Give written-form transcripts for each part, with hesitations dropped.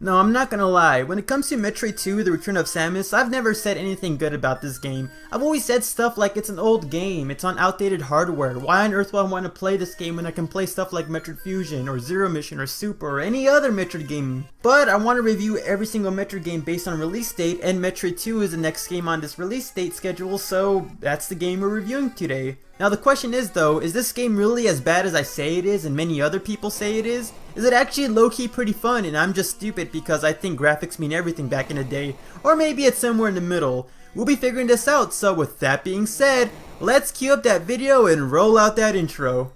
No, I'm not gonna lie, when it comes to Metroid 2, The Return of Samus, I've never said anything good about this game. I've always said stuff like it's an old game, it's on outdated hardware, why on earth would I want to play this game when I can play stuff like Metroid Fusion, or Zero Mission, or Super, or any other Metroid game. But I want to review every single Metroid game based on release date, and Metroid 2 is the next game on this release date schedule, so that's the game we're reviewing today. Now the question is though, is this game really as bad as I say it is and many other people say it is? Is it actually low-key pretty fun and I'm just stupid because I think graphics mean everything back in the day? Or maybe it's somewhere in the middle. We'll be figuring this out, so with that being said, let's cue up that video and roll out that intro.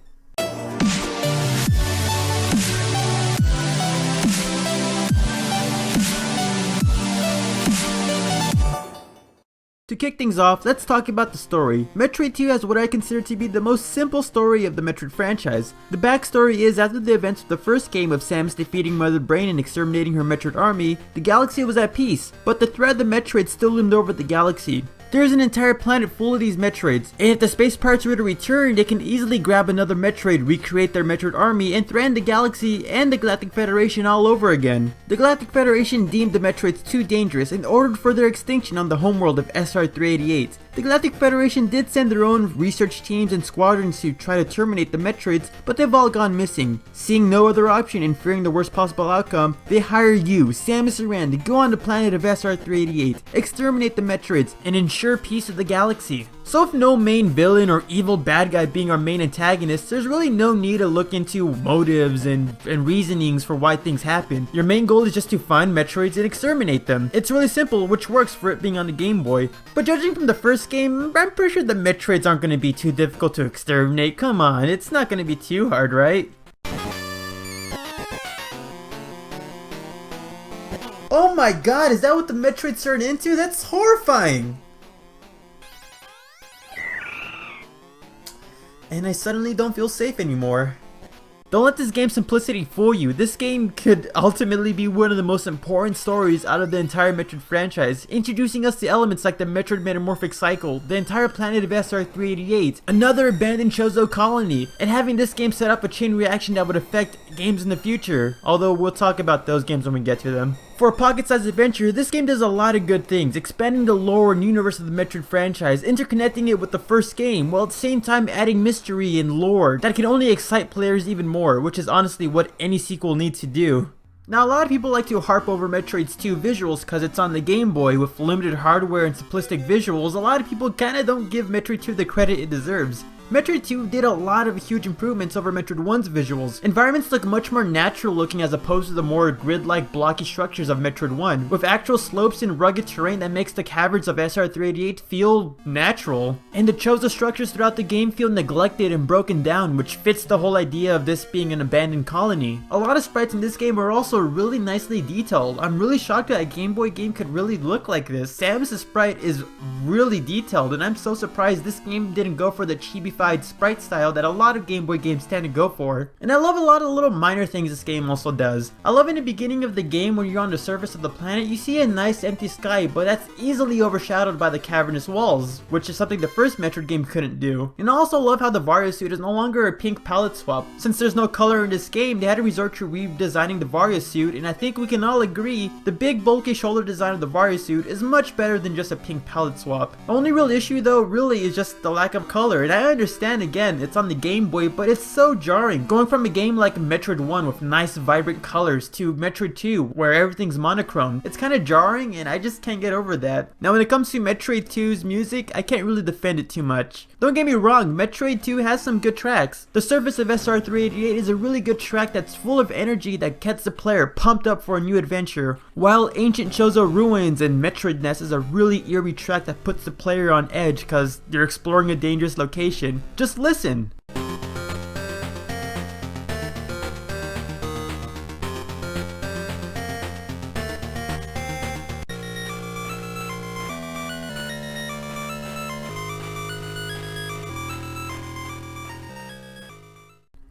To kick things off, let's talk about the story. Metroid 2 has what I consider to be the most simple story of the Metroid franchise. The backstory is, after the events of the first game of Samus defeating Mother Brain and exterminating her Metroid army, the galaxy was at peace, but the threat of the Metroid still loomed over the galaxy. There is an entire planet full of these Metroids, and if the space pirates were to return, they can easily grab another Metroid, recreate their Metroid army, and threaten the galaxy and the Galactic Federation all over again. The Galactic Federation deemed the Metroids too dangerous and ordered for their extinction on the homeworld of SR-388. The Galactic Federation did send their own research teams and squadrons to try to terminate the Metroids, but they've all gone missing. Seeing no other option and fearing the worst possible outcome, they hire you, Samus Aran, to go on the planet of SR-388, exterminate the Metroids, and ensure peace of the galaxy. So if no main villain or evil bad guy being our main antagonist, there's really no need to look into motives and reasonings for why things happen. Your main goal is just to find Metroids and exterminate them. It's really simple, which works for it being on the Game Boy. But judging from the first game, I'm pretty sure the Metroids aren't going to be too difficult to exterminate. Come on, it's not going to be too hard, right? Oh my god, is that what the Metroids turn into? That's horrifying! And I suddenly don't feel safe anymore. Don't let this game's simplicity fool you. This game could ultimately be one of the most important stories out of the entire Metroid franchise, introducing us to elements like the Metroid Metamorphic Cycle, the entire planet of SR-388, another abandoned Chozo colony, and having this game set up a chain reaction that would affect games in the future, although we'll talk about those games when we get to them. For a pocket-sized adventure, this game does a lot of good things, expanding the lore and universe of the Metroid franchise, interconnecting it with the first game, while at the same time adding mystery and lore that can only excite players even more, which is honestly what any sequel needs to do. Now, a lot of people like to harp over Metroid's 2 visuals because it's on the Game Boy with limited hardware and simplistic visuals. A lot of people kinda don't give Metroid 2 the credit it deserves. Metroid 2 did a lot of huge improvements over Metroid 1's visuals. Environments look much more natural looking as opposed to the more grid-like blocky structures of Metroid 1, with actual slopes and rugged terrain that makes the caverns of SR-388 feel natural. And the Chozo structures throughout the game feel neglected and broken down, which fits the whole idea of this being an abandoned colony. A lot of sprites in this game are also really nicely detailed. I'm really shocked that a Game Boy game could really look like this. Samus' sprite is really detailed, and I'm so surprised this game didn't go for the chibi sprite style that a lot of Game Boy games tend to go for. And I love a lot of the little minor things this game also does. I love in the beginning of the game when you're on the surface of the planet, you see a nice empty sky, but that's easily overshadowed by the cavernous walls, which is something the first Metroid game couldn't do. And I also love how the Vario suit is no longer a pink palette swap. Since there's no color in this game, they had to resort to redesigning the Vario suit, and I think we can all agree the big bulky shoulder design of the Vario suit is much better than just a pink palette swap. The only real issue though really is just the lack of color, and I understand again, it's on the Game Boy, but it's so jarring. Going from a game like Metroid 1 with nice vibrant colors to Metroid 2 where everything's monochrome, it's kind of jarring and I just can't get over that. Now when it comes to Metroid 2's music, I can't really defend it too much. Don't get me wrong, Metroid 2 has some good tracks. The Surface of SR-388 is a really good track that's full of energy that gets the player pumped up for a new adventure, while Ancient Chozo Ruins and Metroid Nest is a really eerie track that puts the player on edge because you're exploring a dangerous location. Just listen.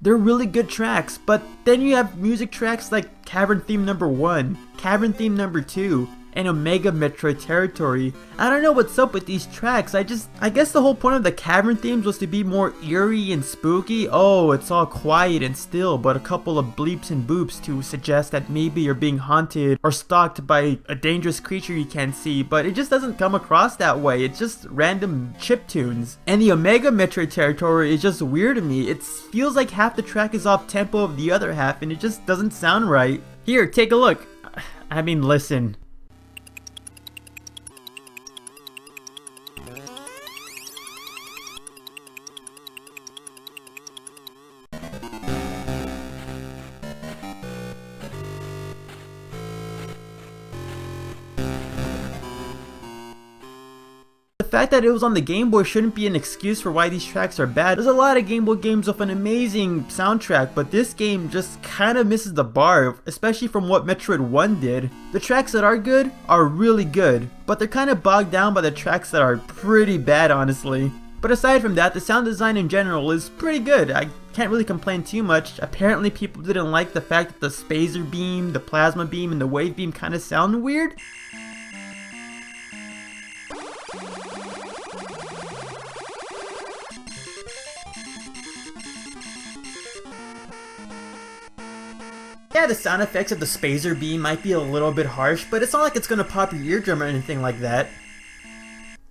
They're really good tracks, but then you have music tracks like Cavern Theme Number 1, Cavern Theme Number 2, and Omega Metroid territory. I don't know what's up with these tracks. I guess the whole point of the cavern themes was to be more eerie and spooky. Oh, it's all quiet and still, but a couple of bleeps and boops to suggest that maybe you're being haunted or stalked by a dangerous creature you can't see, but it just doesn't come across that way. It's just random chip tunes. And the Omega Metroid territory is just weird to me. It feels like half the track is off tempo of the other half, and it just doesn't sound right. Here, take a look. I mean, listen. The fact that it was on the Game Boy shouldn't be an excuse for why these tracks are bad. There's a lot of Game Boy games with an amazing soundtrack, but this game just kind of misses the bar, especially from what Metroid 1 did. The tracks that are good are really good, but they're kind of bogged down by the tracks that are pretty bad, honestly. But aside from that, the sound design in general is pretty good. I can't really complain too much. Apparently people didn't like the fact that the spacer beam, the plasma beam, and the wave beam kind of sound weird. Yeah, the sound effects of the spacer beam might be a little bit harsh, but it's not like it's gonna pop your eardrum or anything like that.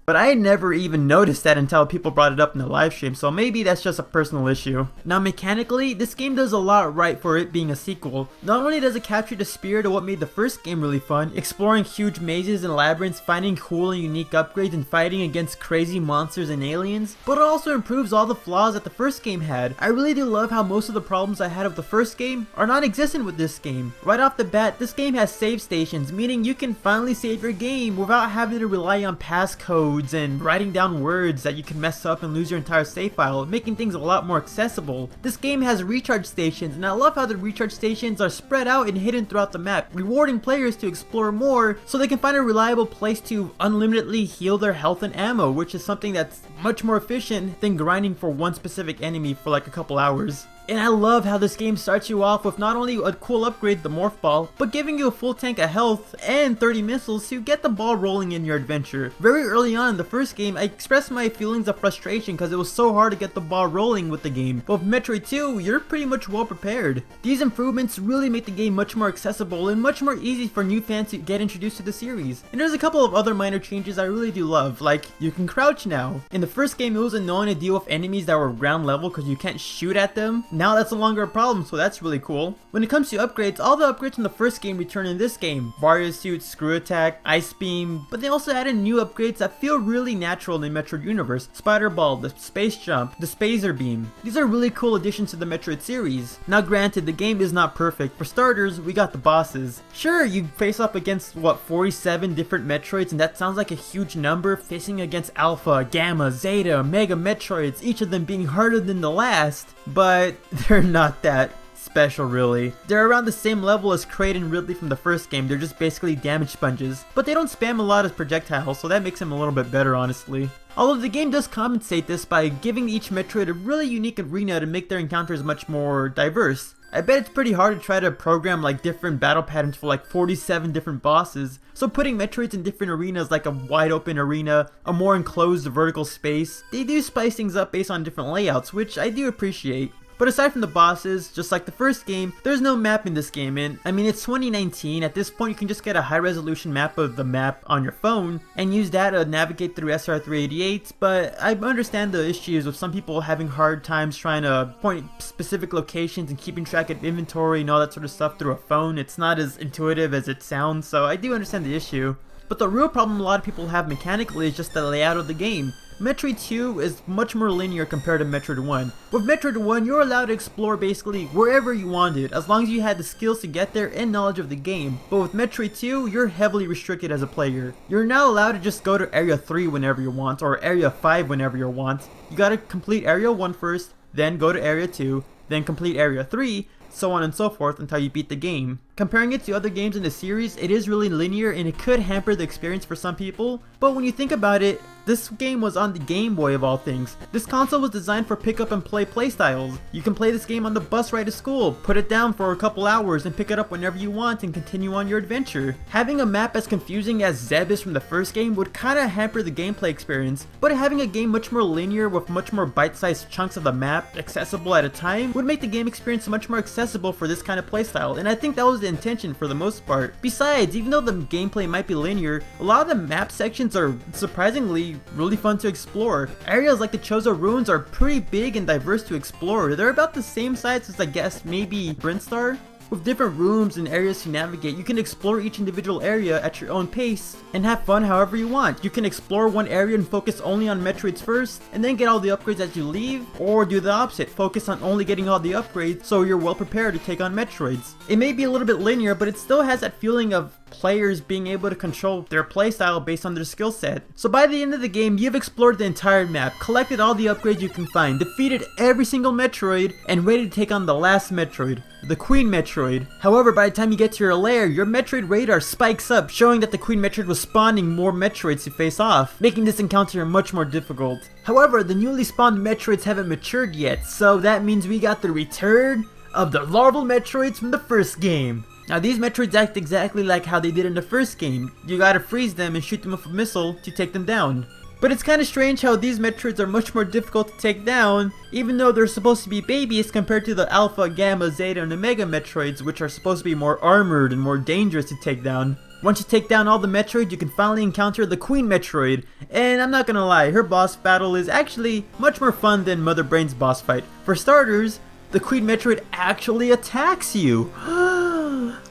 But I had never even noticed that until people brought it up in the live stream, so maybe that's just a personal issue. Now mechanically, this game does a lot right for it being a sequel. Not only does it capture the spirit of what made the first game really fun, exploring huge mazes and labyrinths, finding cool and unique upgrades, and fighting against crazy monsters and aliens, but it also improves all the flaws that the first game had. I really do love how most of the problems I had with the first game are non-existent with this game. Right off the bat, this game has save stations, meaning you can finally save your game without having to rely on passcodes and writing down words that you can mess up and lose your entire save file, making things a lot more accessible. This game has recharge stations, and I love how the recharge stations are spread out and hidden throughout the map, rewarding players to explore more so they can find a reliable place to unlimitedly heal their health and ammo, which is something that's much more efficient than grinding for one specific enemy for like a couple hours. And I love how this game starts you off with not only a cool upgrade, the Morph Ball, but giving you a full tank of health and 30 missiles to get the ball rolling in your adventure. Very early on in the first game, I expressed my feelings of frustration because it was so hard to get the ball rolling with the game. But with Metroid 2, you're pretty much well prepared. These improvements really make the game much more accessible and much more easy for new fans to get introduced to the series. And there's a couple of other minor changes I really do love, like you can crouch now. In the first game, it was annoying to deal with enemies that were ground level because you can't shoot at them. Now that's no longer a problem, so that's really cool. When it comes to upgrades, all the upgrades from the first game return in this game. Vario Suit, Screw Attack, Ice Beam, but they also added new upgrades that feel really natural in the Metroid universe. Spider Ball, the Space Jump, the Spacer Beam. These are really cool additions to the Metroid series. Now granted, the game is not perfect. For starters, we got the bosses. Sure, you face up against, what, 47 different Metroids, and that sounds like a huge number, facing against Alpha, Gamma, Zeta, Mega Metroids, each of them being harder than the last, but they're not that special really. They're around the same level as Kraid and Ridley from the first game. They're just basically damage sponges, but they don't spam a lot as projectiles, so that makes them a little bit better honestly. Although the game does compensate this by giving each Metroid a really unique arena to make their encounters much more diverse. I bet it's pretty hard to try to program like different battle patterns for like 47 different bosses, so putting Metroids in different arenas like a wide open arena, a more enclosed vertical space, they do spice things up based on different layouts, which I do appreciate. But aside from the bosses, just like the first game, there's no map in this game, and I mean it's 2019, at this point you can just get a high resolution map of the map on your phone and use that to navigate through SR388, but I understand the issues with some people having hard times trying to point specific locations and keeping track of inventory and all that sort of stuff through a phone. It's not as intuitive as it sounds, so I do understand the issue. But the real problem a lot of people have mechanically is just the layout of the game. Metroid 2 is much more linear compared to Metroid 1. With Metroid 1, you're allowed to explore basically wherever you wanted, as long as you had the skills to get there and knowledge of the game. But with Metroid 2, you're heavily restricted as a player. You're now allowed to just go to Area 3 whenever you want, or Area 5 whenever you want. You gotta complete Area 1 first, then go to Area 2, then complete Area 3, so on and so forth until you beat the game. Comparing it to other games in the series, it is really linear and it could hamper the experience for some people, but when you think about it, This game was on the Game Boy of all things. This console was designed for pick up and play playstyles. You can play this game on the bus ride to school, put it down for a couple hours and pick it up whenever you want and continue on your adventure. Having a map as confusing as Zebes from the first game would kinda hamper the gameplay experience, but having a game much more linear with much more bite-sized chunks of the map accessible at a time would make the game experience much more accessible for this kind of playstyle, and I think that was the intention for the most part. Besides, even though the gameplay might be linear, a lot of the map sections are surprisingly really fun to explore. Areas like the Chozo Ruins are pretty big and diverse to explore. They're about the same size as, I guess, maybe Brindstar. With different rooms and areas to navigate, you can explore each individual area at your own pace and have fun however you want. You can explore one area and focus only on Metroids first, and then get all the upgrades as you leave, or do the opposite, focus on only getting all the upgrades so you're well prepared to take on Metroids. It may be a little bit linear, but it still has that feeling of players being able to control their playstyle based on their skill set. So by the end of the game, you've explored the entire map, collected all the upgrades you can find, defeated every single Metroid, and ready to take on the last Metroid, the Queen Metroid. However, by the time you get to your lair, your Metroid radar spikes up, showing that the Queen Metroid was spawning more Metroids to face off, making this encounter much more difficult. However, the newly spawned Metroids haven't matured yet, so that means we got the return of the larval Metroids from the first game. Now these Metroids act exactly like how they did in the first game. You gotta freeze them and shoot them with a missile to take them down. But it's kinda strange how these Metroids are much more difficult to take down, even though they're supposed to be babies compared to the Alpha, Gamma, Zeta, and Omega Metroids, which are supposed to be more armored and more dangerous to take down. Once you take down all the Metroids, you can finally encounter the Queen Metroid, and I'm not gonna lie, her boss battle is actually much more fun than Mother Brain's boss fight. For starters, the Queen Metroid actually attacks you!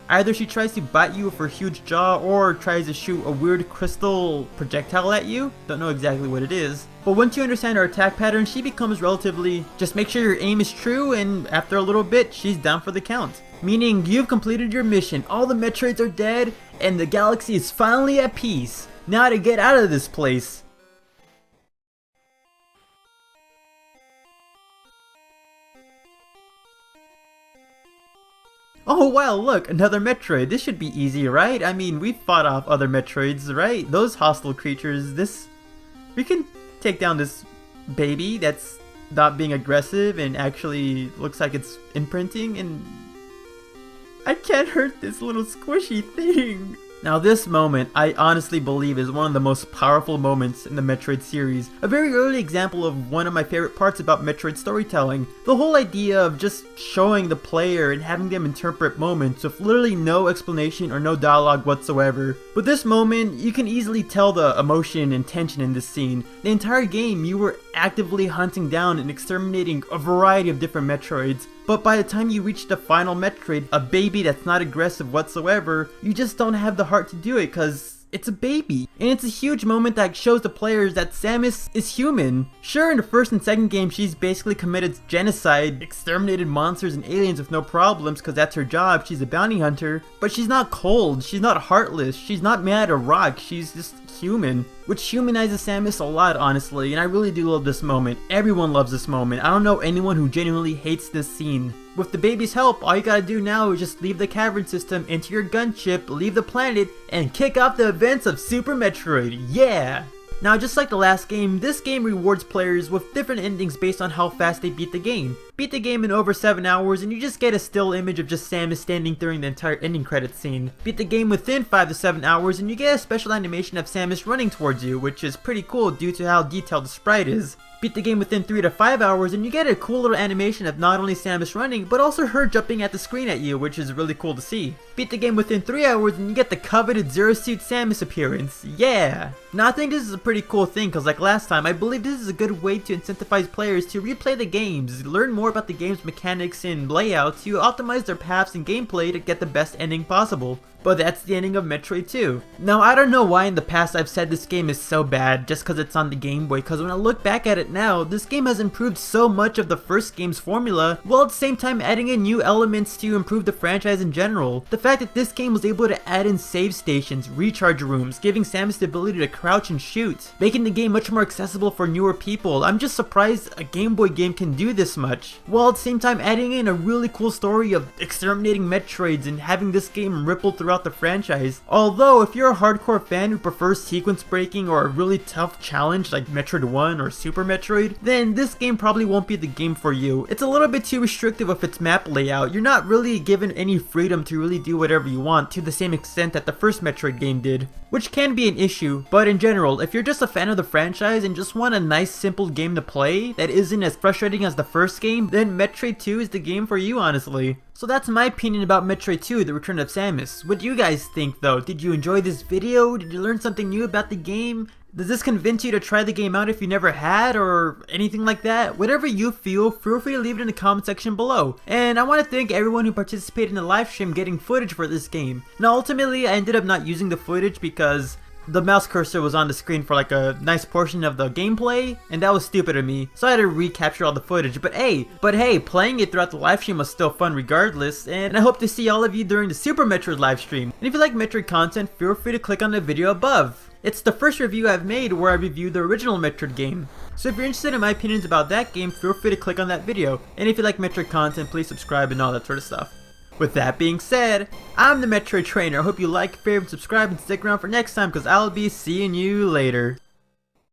Either she tries to bite you with her huge jaw or tries to shoot a weird crystal projectile at you. Don't know exactly what it is. But once you understand her attack pattern, she becomes relatively, just make sure your aim is true, and after a little bit, she's down for the count. Meaning you've completed your mission, all the Metroids are dead, and the galaxy is finally at peace. Now to get out of this place. Oh wow, look, another Metroid. This should be easy, right? I mean, we've fought off other Metroids, right? Those hostile creatures, we can take down this baby that's not being aggressive and actually looks like it's imprinting, and I can't hurt this little squishy thing. Now this moment, I honestly believe is one of the most powerful moments in the Metroid series. A very early example of one of my favorite parts about Metroid storytelling. The whole idea of just showing the player and having them interpret moments with literally no explanation or no dialogue whatsoever. With this moment, you can easily tell the emotion and tension in this scene. The entire game, you were actively hunting down and exterminating a variety of different Metroids. But by the time you reach the final Metroid, a baby that's not aggressive whatsoever, you just don't have the heart to do it because it's a baby. And it's a huge moment that shows the players that Samus is human. Sure, in the first and second game, she's basically committed genocide, exterminated monsters and aliens with no problems because that's her job, she's a bounty hunter. But she's not cold, she's not heartless, she's not mad or rock, she's just human. Which humanizes Samus a lot, honestly, and I really do love this moment. Everyone loves this moment. I don't know anyone who genuinely hates this scene. With the baby's help, all you gotta do now is just leave the cavern system, enter your gunship, leave the planet, and kick off the events of Super Metroid. Yeah! Now, just like the last game, this game rewards players with different endings based on how fast they beat the game. Beat the game in over 7 hours and you just get a still image of just Samus standing during the entire ending credits scene. Beat the game within 5 to 7 hours and you get a special animation of Samus running towards you, which is pretty cool due to how detailed the sprite is. Beat the game within 3 to 5 hours and you get a cool little animation of not only Samus running, but also her jumping at the screen at you, which is really cool to see. Beat the game within 3 hours and you get the coveted Zero Suit Samus appearance. Yeah! Now I think this is a pretty cool thing because like last time, I believe this is a good way to incentivize players to replay the games, learn more about the game's mechanics and layout to optimize their paths and gameplay to get the best ending possible. But that's the ending of Metroid 2. Now I don't know why in the past I've said this game is so bad just because it's on the Game Boy, because when I look back at it now, this game has improved so much of the first game's formula, while at the same time adding in new elements to improve the franchise in general. The fact that this game was able to add in save stations, recharge rooms, giving Samus the ability to crouch and shoot, making the game much more accessible for newer people. I'm just surprised a Game Boy game can do this much, while at the same time adding in a really cool story of exterminating Metroids and having this game ripple throughout the franchise. Although, if you're a hardcore fan who prefers sequence breaking or a really tough challenge like Metroid 1 or Super Metroid, then this game probably won't be the game for you. It's a little bit too restrictive of its map layout. You're not really given any freedom to really do whatever you want to the same extent that the first Metroid game did, which can be an issue. But in general, if you're just a fan of the franchise and just want a nice simple game to play that isn't as frustrating as the first game, then Metroid 2 is the game for you, honestly. So that's my opinion about Metroid 2, The Return of Samus. What do you guys think though? Did you enjoy this video? Did you learn something new about the game? Does this convince you to try the game out if you never had, or anything like that? Whatever you feel free to leave it in the comment section below. And I want to thank everyone who participated in the live stream getting footage for this game. Now ultimately I ended up not using the footage because the mouse cursor was on the screen for like a nice portion of the gameplay, and that was stupid of me, so I had to recapture all the footage. But hey, playing it throughout the live stream was still fun regardless, and I hope to see all of you during the Super Metroid live stream. And if you like Metroid content, feel free to click on the video above. It's the first review I've made where I reviewed the original Metroid game. So if you're interested in my opinions about that game, feel free to click on that video. And if you like Metroid content, please subscribe and all that sort of stuff. With that being said, I'm the Metroid Trainer. I hope you like, favorite, subscribe, and stick around for next time because I'll be seeing you later.